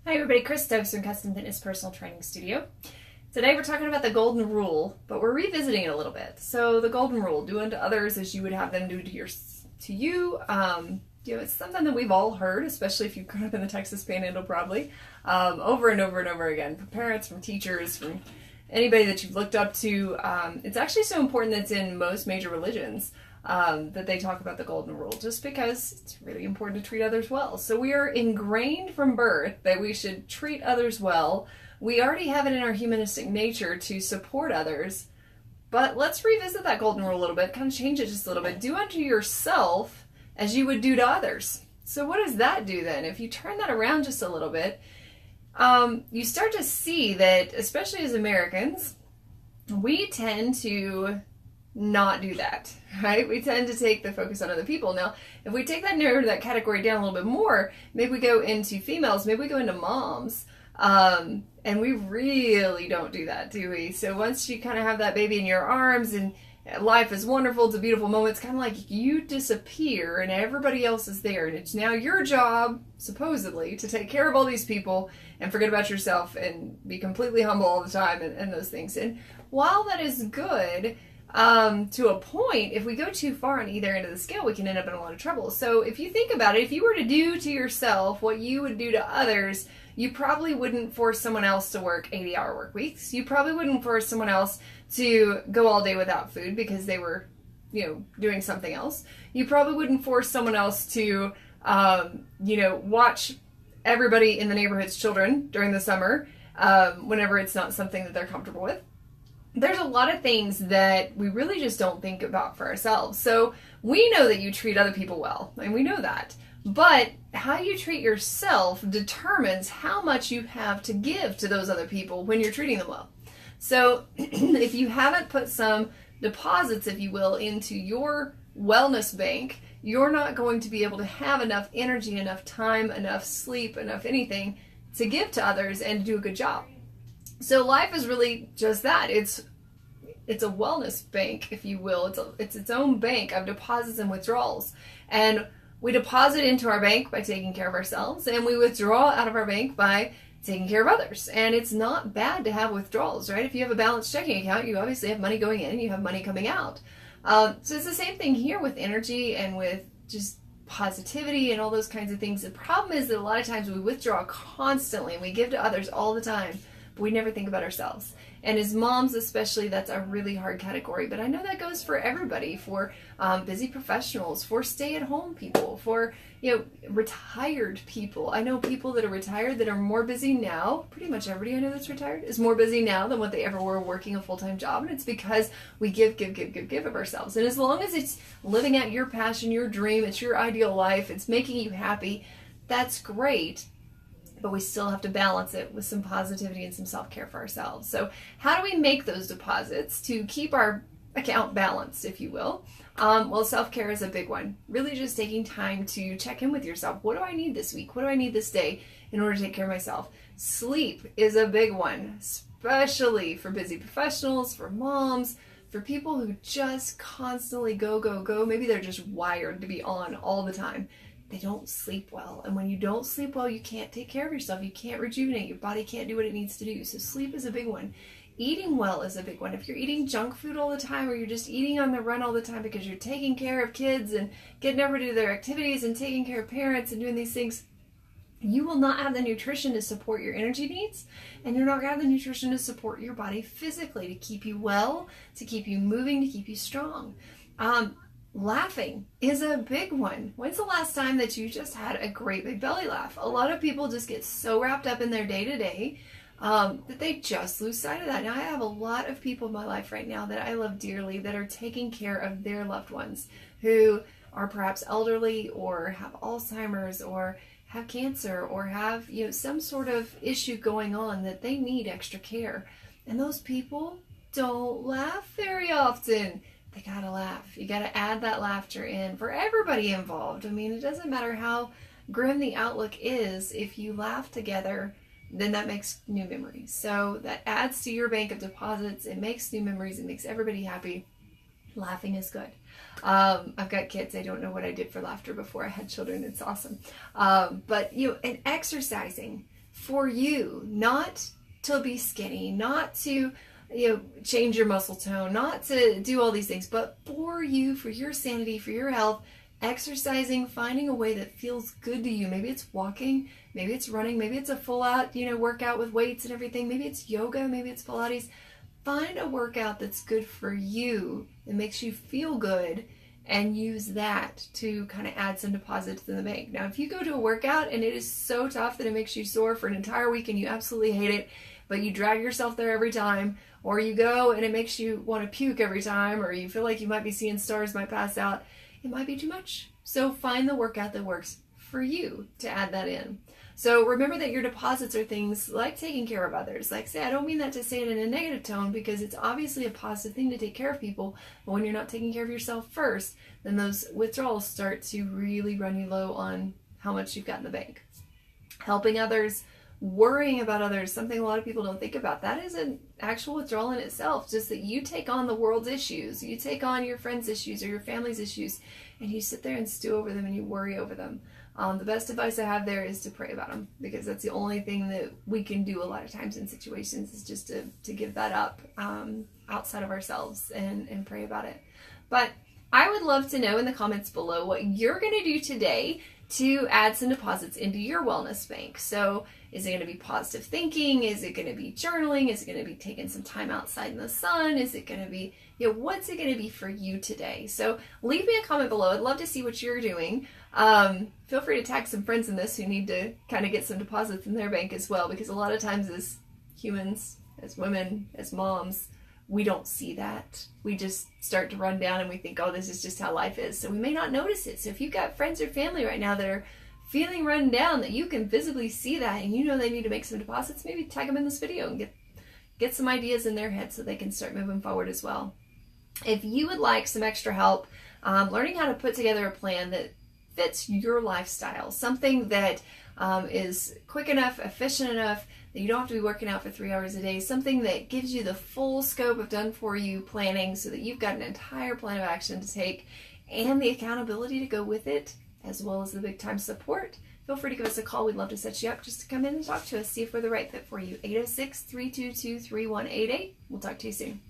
Hi everybody, Chris Stokes from Custom Fitness Personal Training Studio. Today we're talking about the golden rule, but we're revisiting it a little bit. So the golden rule, do unto others as you would have them do to you. It's something that we've all heard, especially if you've grown up in the Texas Panhandle probably, over and over and over again, from parents, from teachers, from anybody that you've looked up to. It's actually so important that it's in most major religions. That they talk about the golden rule, just because it's really important to treat others well. So we are ingrained from birth that we should treat others well. We already have it in our humanistic nature to support others, but let's revisit that golden rule a little bit, kind of change it just a little bit. Do unto yourself as you would do to others. So what does that do then? If you turn that around just a little bit, you start to see that, especially as Americans, we tend to not do that, right? We tend to take the focus on other people. Now, if we take that category down a little bit more, maybe we go into females, maybe we go into moms, and we really don't do that, do we? So once you kind of have that baby in your arms and life is wonderful, it's a beautiful moment, it's kind of like you disappear and everybody else is there, and it's now your job, supposedly, to take care of all these people and forget about yourself and be completely humble all the time and those things. And while that is good, to a point, if we go too far on either end of the scale, we can end up in a lot of trouble. So if you think about it, if you were to do to yourself what you would do to others, you probably wouldn't force someone else to work 80-hour work weeks. You probably wouldn't force someone else to go all day without food because they were, doing something else. You probably wouldn't force someone else to, watch everybody in the neighborhood's children during the summer, whenever it's not something that they're comfortable with. There's a lot of things that we really just don't think about for ourselves. So we know that you treat other people well, and we know that. But how you treat yourself determines how much you have to give to those other people when you're treating them well. So if you haven't put some deposits, if you will, into your wellness bank, you're not going to be able to have enough energy, enough time, enough sleep, enough anything to give to others and to do a good job. So life is really just that. It's a wellness bank, if you will. It's its own bank of deposits and withdrawals. And we deposit into our bank by taking care of ourselves, and we withdraw out of our bank by taking care of others. And it's not bad to have withdrawals, right? If you have a balanced checking account, you obviously have money going in and you have money coming out. So it's the same thing here with energy and with just positivity and all those kinds of things. The problem is that a lot of times we withdraw constantly and we give to others all the time, but we never think about ourselves. And as moms especially, that's a really hard category. But I know that goes for everybody, for busy professionals, for stay-at-home people, for retired people. I know people that are retired that are more busy now. Pretty much everybody I know that's retired is more busy now than what they ever were working a full-time job. And it's because we give of ourselves. And as long as it's living out your passion, your dream, it's your ideal life, it's making you happy, that's great. But we still have to balance it with some positivity and some self-care for ourselves. So how do we make those deposits to keep our account balanced, if you will? Well, self-care is a big one. Really just taking time to check in with yourself. What do I need this week? What do I need this day in order to take care of myself? Sleep is a big one, especially for busy professionals, for moms, for people who just constantly go. Maybe they're just wired to be on all the time. They don't sleep well. And when you don't sleep well, you can't take care of yourself. You can't rejuvenate. Your body can't do what it needs to do. So sleep is a big one. Eating well is a big one. If you're eating junk food all the time, or you're just eating on the run all the time because you're taking care of kids and getting over to their activities and taking care of parents and doing these things, you will not have the nutrition to support your energy needs, and you're not going to have the nutrition to support your body physically, to keep you well, to keep you moving, to keep you strong. Laughing is a big one. When's the last time that you just had a great big belly laugh? A lot of people just get so wrapped up in their day-to-day that they just lose sight of that. Now, I have a lot of people in my life right now that I love dearly that are taking care of their loved ones who are perhaps elderly or have Alzheimer's or have cancer or have some sort of issue going on that they need extra care. And those people don't laugh very often. They gotta laugh. You gotta add that laughter in for everybody involved. I mean, it doesn't matter how grim the outlook is. If you laugh together, then that makes new memories. So that adds to your bank of deposits. It makes new memories. It makes everybody happy. Laughing is good. I've got kids. I don't know what I did for laughter before I had children. It's awesome. And exercising. for you, not to be skinny, not to change your muscle tone, not to do all these things, but for you, for your sanity, for your health, exercising, finding a way that feels good to you. Maybe it's walking, maybe it's running, maybe it's a full out, workout with weights and everything. Maybe it's yoga, maybe it's Pilates. Find a workout that's good for you, that makes you feel good, and use that to kind of add some deposits in the bank. Now, if you go to a workout and it is so tough that it makes you sore for an entire week and you absolutely hate it, but you drag yourself there every time, or you go and it makes you want to puke every time, or you feel like you might be seeing stars, might pass out, it might be too much. So find the workout that works for you to add that in. So remember that your deposits are things like taking care of others. Like, say, I don't mean that to say it in a negative tone, because it's obviously a positive thing to take care of people. But when you're not taking care of yourself first, then those withdrawals start to really run you low on how much you've got in the bank. Helping others, worrying about others, something a lot of people don't think about. That is an actual withdrawal in itself, just that you take on the world's issues, you take on your friends' issues or your family's issues, and you sit there and stew over them and you worry over them. The best advice I have there is to pray about them, because that's the only thing that we can do a lot of times in situations, is just to give that up outside of ourselves and pray about it. But I would love to know in the comments below what you're going to do today to add some deposits into your wellness bank. So is it going to be positive thinking? Is it going to be journaling? Is it going to be taking some time outside in the sun? Is it going to be, what's it going to be for you today? So leave me a comment below. I'd love to see what you're doing. Feel free to tag some friends in this who need to kind of get some deposits in their bank as well, because a lot of times as humans, as women, as moms, we don't see that. We just start to run down and we think, oh, this is just how life is. So we may not notice it. So if you've got friends or family right now that are feeling run down, that you can visibly see that and they need to make some deposits, maybe tag them in this video and get some ideas in their head so they can start moving forward as well. If you would like some extra help learning how to put together a plan that fits your lifestyle, something that is quick enough, efficient enough, that you don't have to be working out for 3 hours a day, something that gives you the full scope of done for you planning so that you've got an entire plan of action to take and the accountability to go with it, as well as the big time support, feel free to give us a call. We'd love to set you up just to come in and talk to us, see if we're the right fit for you. 806-322-3188. We'll talk to you soon.